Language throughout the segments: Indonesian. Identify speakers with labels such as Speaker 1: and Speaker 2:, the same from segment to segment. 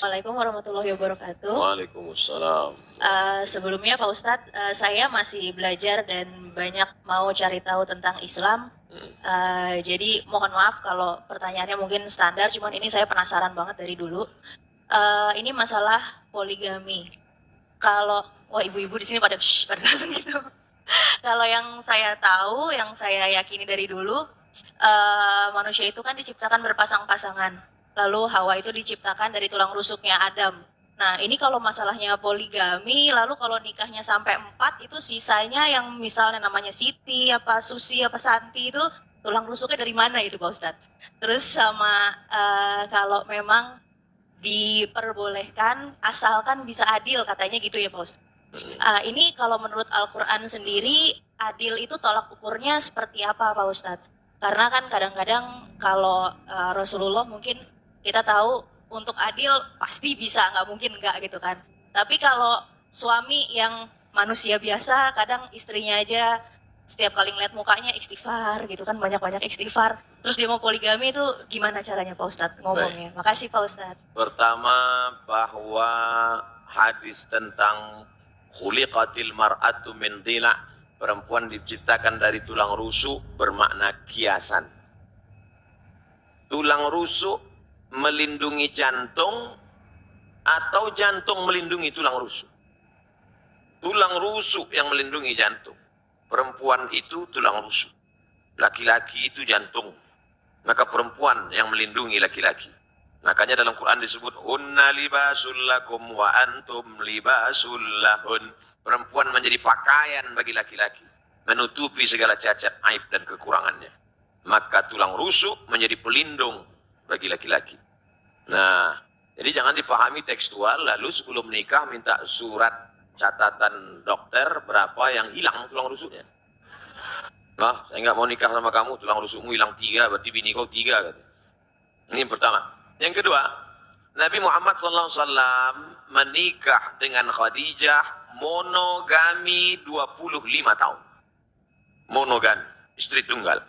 Speaker 1: Assalamualaikum warahmatullahi wabarakatuh.
Speaker 2: Waalaikumsalam.
Speaker 1: Sebelumnya Pak Ustadz, saya masih belajar dan banyak mau cari tahu tentang Islam. Jadi mohon maaf kalau pertanyaannya mungkin standar, cuman ini saya penasaran banget dari dulu. Ini masalah poligami. Kalau, wah ibu-ibu di sini pada pada langsung gitu. Kalau yang saya tahu, yang saya yakini dari dulu, manusia itu kan diciptakan berpasang-pasangan. Lalu Hawa itu diciptakan dari tulang rusuknya Adam. Nah, ini kalau masalahnya poligami, lalu kalau nikahnya sampai 4, itu sisanya yang misalnya namanya Siti, apa Susi, apa Santi, itu tulang rusuknya dari mana itu Pak Ustadz? Terus sama kalau memang diperbolehkan, asalkan bisa adil, katanya gitu ya Pak Ustadz. Ini kalau menurut Al-Quran sendiri, adil itu tolak ukurnya seperti apa Pak Ustadz? Karena kan kadang-kadang kalau Rasulullah mungkin kita tahu untuk adil pasti bisa, nggak mungkin nggak gitu kan. Tapi kalau suami yang manusia biasa, kadang istrinya aja setiap kali ngeliat mukanya istighfar gitu kan, banyak-banyak istighfar. Terus dia mau poligami itu gimana caranya Pak Ustadz ngomongnya? Makasih Pak Ustadz.
Speaker 2: Pertama, bahwa hadis tentang khuliqatil mar'atu min dhila', perempuan diciptakan dari tulang rusuk, bermakna kiasan. Tulang rusuk melindungi jantung atau jantung melindungi tulang rusuk? Tulang rusuk yang melindungi jantung. Perempuan itu tulang rusuk, laki-laki itu jantung. Maka perempuan yang melindungi laki-laki. Makanya dalam Quran disebut hunna libasul lakum wa antum libasul lahun. Perempuan menjadi pakaian bagi laki-laki, menutupi segala cacat, aib dan kekurangannya. Maka tulang rusuk menjadi pelindung bagi laki-laki. Nah, jadi jangan dipahami tekstual lalu sebelum menikah minta surat catatan dokter berapa yang hilang tulang rusuknya. Nah, saya nggak mau nikah sama kamu, tulang rusukmu hilang 3, berarti bini kau 3. Ini yang pertama. Yang kedua, Nabi Muhammad SAW menikah dengan Khadijah monogami 25 tahun. Monogami, istri tunggal.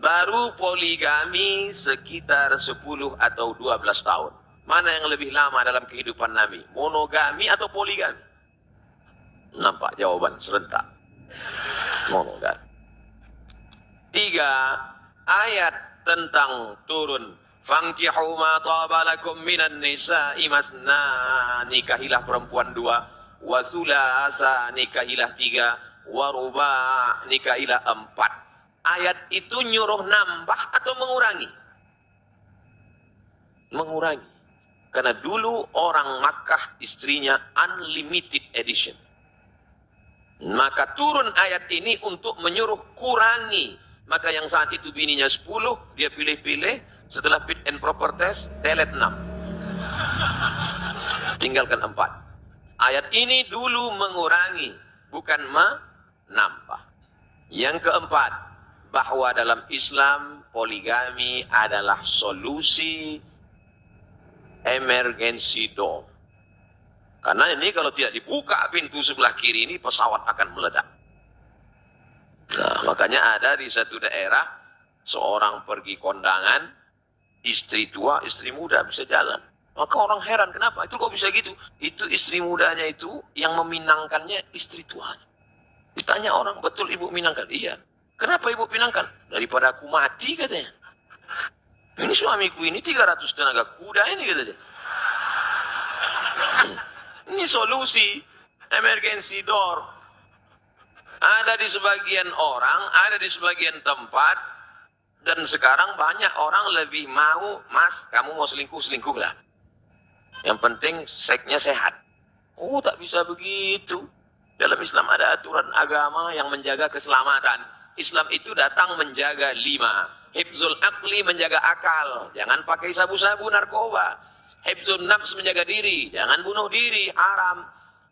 Speaker 2: Baru poligami sekitar 10 atau 12 tahun. Mana yang lebih lama dalam kehidupan Nabi? Monogami atau poligami? Nampak jawaban serentak. Monogami. 3, ayat tentang turun. Fankihu ma taba lakum minan nisa'i masna, nikahilah perempuan 2, wa thulatha, nikahilah 3, wa ruba', nikahilah 4. Ayat itu nyuruh nambah atau mengurangi? Mengurangi. Karena dulu orang Makkah istrinya unlimited edition. Maka turun ayat ini untuk menyuruh kurangi. Maka yang saat itu bininya 10, dia pilih-pilih, setelah fit and proper test, delete 6. Tinggalkan 4. Ayat ini dulu mengurangi, bukan menambah. Yang keempat, bahwa dalam Islam poligami adalah solusi emergency door. Karena ini kalau tidak dibuka pintu sebelah kiri ini, pesawat akan meledak. Nah, makanya ada di satu daerah, seorang pergi kondangan, istri tua, istri muda bisa jalan. Maka orang heran, kenapa? Itu kok bisa gitu? Itu istri mudanya itu, yang meminangkannya istri tuanya. Ditanya orang, betul ibu minangkan? Iya. Kenapa ibu pinangkan? Daripada aku mati katanya. Ini suamiku ini 300 tenaga kuda ini katanya. Ini solusi emergency door. Ada di sebagian orang, ada di sebagian tempat, dan sekarang banyak orang lebih mau, mas, kamu mau selingkuh, selingkuhlah. Yang penting seksnya sehat. Oh, tak bisa begitu. Dalam Islam ada aturan agama yang menjaga keselamatan. Islam itu datang menjaga 5. Hifzul aqli, menjaga akal. Jangan pakai sabu-sabu, narkoba. Hifzul nafs, menjaga diri. Jangan bunuh diri, haram.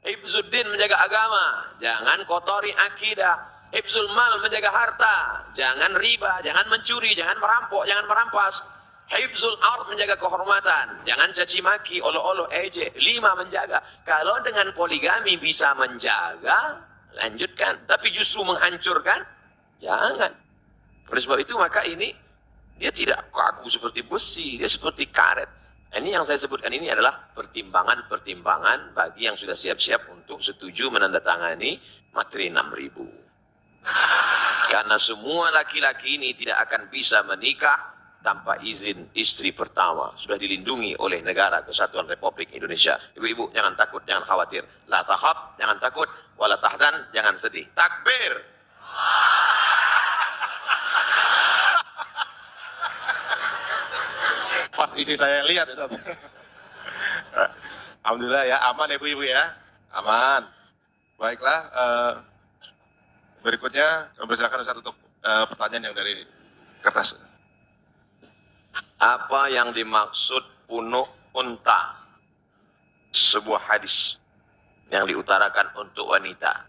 Speaker 2: Hifzuddin, menjaga agama. Jangan kotori akidah. Hifzul mal, menjaga harta. Jangan riba, jangan mencuri, jangan merampok, jangan merampas. Hifzul ard, menjaga kehormatan. Jangan caci maki, olo-olo, ejek. 5, menjaga. Kalau dengan poligami bisa menjaga, lanjutkan. Tapi justru menghancurkan, jangan. Oleh sebab itu maka ini Dia tidak kaku seperti besi, dia seperti karet. Ini yang saya sebutkan ini adalah pertimbangan-pertimbangan bagi yang sudah siap-siap untuk setuju menandatangani materi 6.000. Karena semua laki-laki ini tidak akan bisa menikah tanpa izin istri pertama. Sudah dilindungi oleh Negara Kesatuan Republik Indonesia. Ibu-ibu jangan takut, jangan khawatir. La takhaf, jangan takut. Wala tahzan, jangan sedih. Takbir.
Speaker 3: Pas isi saya lihat ya, Ustaz. Alhamdulillah ya, aman ya ibu-ibu ya, aman. Baiklah, berikutnya kami persilakan Ustaz untuk pertanyaan yang dari kertas.
Speaker 2: Apa yang dimaksud punuk unta? Sebuah hadis yang diutarakan untuk wanita.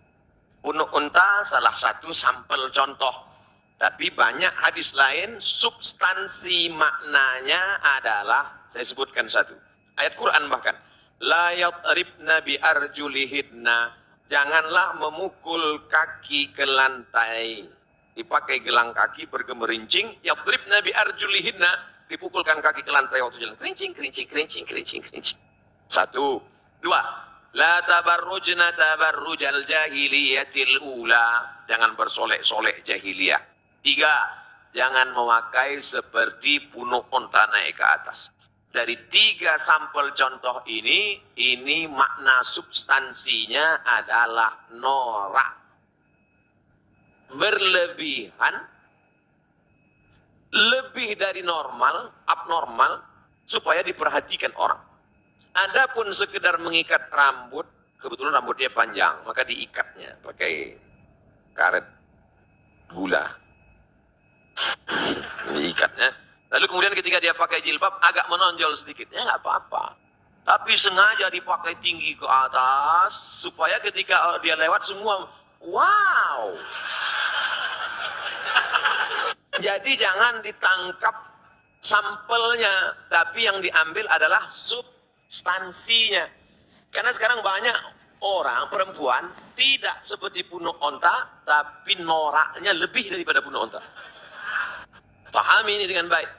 Speaker 2: Punuk unta salah satu sampel contoh. Tapi banyak hadis lain, substansi maknanya adalah, saya sebutkan satu. Ayat Quran bahkan. La yatribna bi arjulihidna. Janganlah memukul kaki ke lantai. Dipakai gelang kaki bergemerincing. Yatribna bi arjulihidna. Dipukulkan kaki ke lantai waktu jalan. Kerincing, kerincing, kerincing, kerincing, kerincing. Satu. Dua. La tabarrujna tabarrujal jahiliyatil ula. Jangan bersolek-solek jahiliyah. Tiga, jangan memakai seperti punuk unta naik ke atas. Dari tiga sampel contoh ini makna substansinya adalah norak. Berlebihan, lebih dari normal, abnormal, supaya diperhatikan orang. Adapun sekedar mengikat rambut, kebetulan rambutnya panjang, maka diikatnya pakai karet gula. Diikatnya. Lalu kemudian ketika dia pakai jilbab agak menonjol sedikit, ya nggak apa-apa. Tapi sengaja dipakai tinggi ke atas supaya ketika dia lewat semua wow. Jadi jangan ditangkap sampelnya, tapi yang diambil adalah substansinya. Karena sekarang banyak orang perempuan tidak seperti punuk onta, tapi noraknya lebih daripada punuk onta. Pahami ini dengan baik.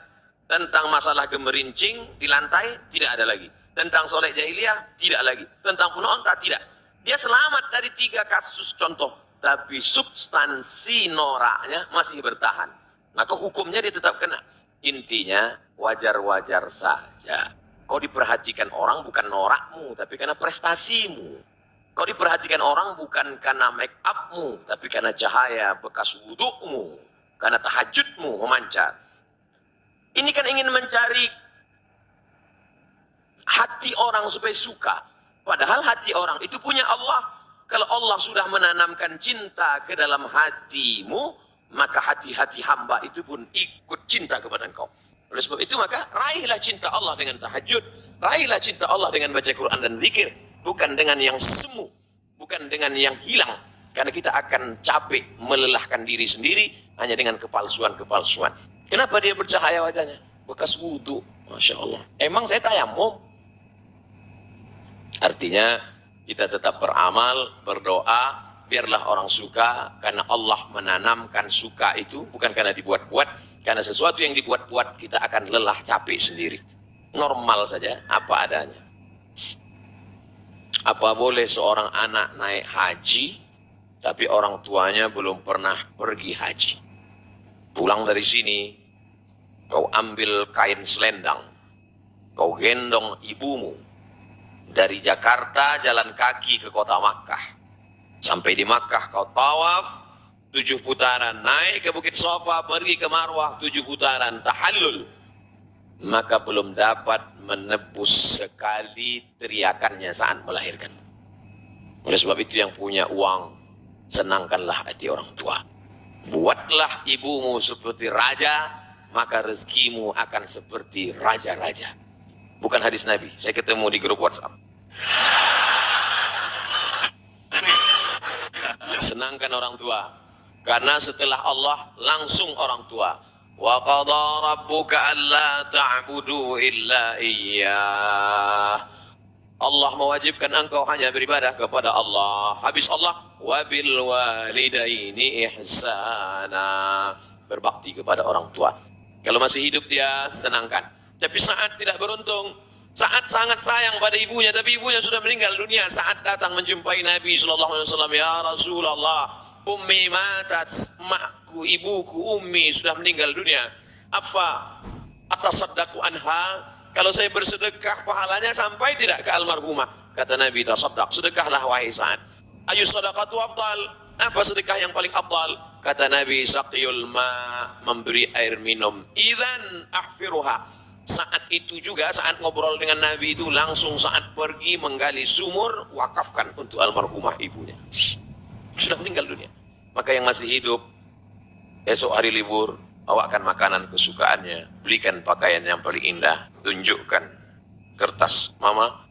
Speaker 2: Tentang masalah gemerincing di lantai, tidak ada lagi. Tentang soleh jahiliyah, tidak lagi. Tentang punuk onta, tidak. Dia selamat dari tiga kasus contoh. Tapi substansi noraknya masih bertahan. Maka hukumnya dia tetap kena. Intinya, wajar-wajar saja. Kau diperhatikan orang bukan norakmu, tapi karena prestasimu. Kau diperhatikan orang bukan karena make upmu, tapi karena cahaya bekas wudukmu. Karena tahajudmu memancar. Ini kan ingin mencari hati orang supaya suka. Padahal hati orang itu punya Allah. Kalau Allah sudah menanamkan cinta ke dalam hatimu, maka hati-hati hamba itu pun ikut cinta kepada engkau. Oleh sebab itu maka raihlah cinta Allah dengan tahajud. Raihlah cinta Allah dengan baca Quran dan zikir. Bukan dengan yang semu. Bukan dengan yang hilang. Karena kita akan capek melelahkan diri sendiri hanya dengan kepalsuan-kepalsuan. Kenapa dia bercahaya wajahnya? Bekas wudhu. Masya Allah. Emang saya tayamum? Artinya kita tetap beramal, berdoa, biarlah orang suka. Karena Allah menanamkan suka itu bukan karena dibuat-buat. Karena sesuatu yang dibuat-buat kita akan lelah capek sendiri. Normal saja, apa adanya. Apa boleh seorang anak naik haji tapi orang tuanya belum pernah pergi haji? Pulang dari sini, kau ambil kain selendang, kau gendong ibumu, dari Jakarta jalan kaki ke kota Makkah. Sampai di Makkah kau tawaf 7 putaran, naik ke Bukit Sofa, pergi ke Marwah 7 putaran, tahallul. Maka belum dapat menebus sekali teriakannya saat melahirkan. Oleh sebab itu yang punya uang, senangkanlah hati orang tua. Buatlah ibumu seperti raja, maka rezekimu akan seperti raja-raja. Bukan hadis Nabi, saya ketemu di grup WhatsApp. Senangkan orang tua, karena setelah Allah langsung orang tua. Wa qadha rabbuka alla ta'budu illa iyyah. Allah mewajibkan engkau hanya beribadah kepada Allah. Habis Allah, wabil walidaini ihsana. Berbakti kepada orang tua. Kalau masih hidup dia senangkan. Tapi saat tidak beruntung, saat sangat sayang pada ibunya, tapi ibunya sudah meninggal dunia, saat datang menjumpai Nabi SAW, ya Rasulullah, ummi matat, makku, ibuku, ummi sudah meninggal dunia. Afa atasaddaqu anha, kalau saya bersedekah pahalanya sampai tidak ke almarhumah? Kata Nabi, tasaddaq, sedekahlah wahai Sa'ad. Ayu sadaqatu afdal, apa sedekah yang paling afdal? Kata Nabi, saqiyul ma, memberi air minum. Idzan ahfiruha. Saat itu juga, saat ngobrol dengan Nabi itu, langsung saat pergi menggali sumur, wakafkan untuk almarhumah ibunya. Sudah meninggal dunia. Maka yang masih hidup, esok hari libur, bawakan makanan kesukaannya, belikan pakaian yang paling indah, tunjukkan kertas, mama,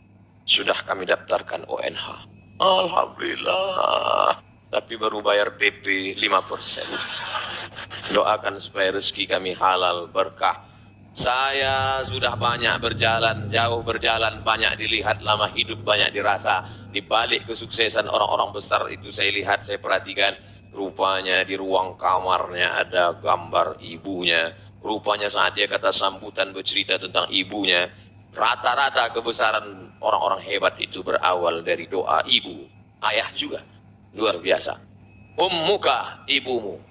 Speaker 2: sudah kami daftarkan ONH. Alhamdulillah. Tapi baru bayar DP 5%. Doakan supaya rezeki kami halal, berkah. Saya sudah banyak berjalan, jauh berjalan, banyak dilihat, lama hidup, banyak dirasa. Di balik kesuksesan orang-orang besar itu saya lihat, saya perhatikan. Rupanya di ruang kamarnya ada gambar ibunya. Rupanya saat dia kata sambutan bercerita tentang ibunya. Rata-rata kebesaran orang-orang hebat itu berawal dari doa ibu. Ayah juga. Luar biasa. Ummuka ibumu.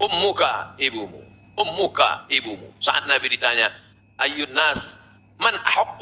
Speaker 2: Ummuka ibumu. Ummuka ibumu. Saat Nabi ditanya, Ayyun nas man ahaq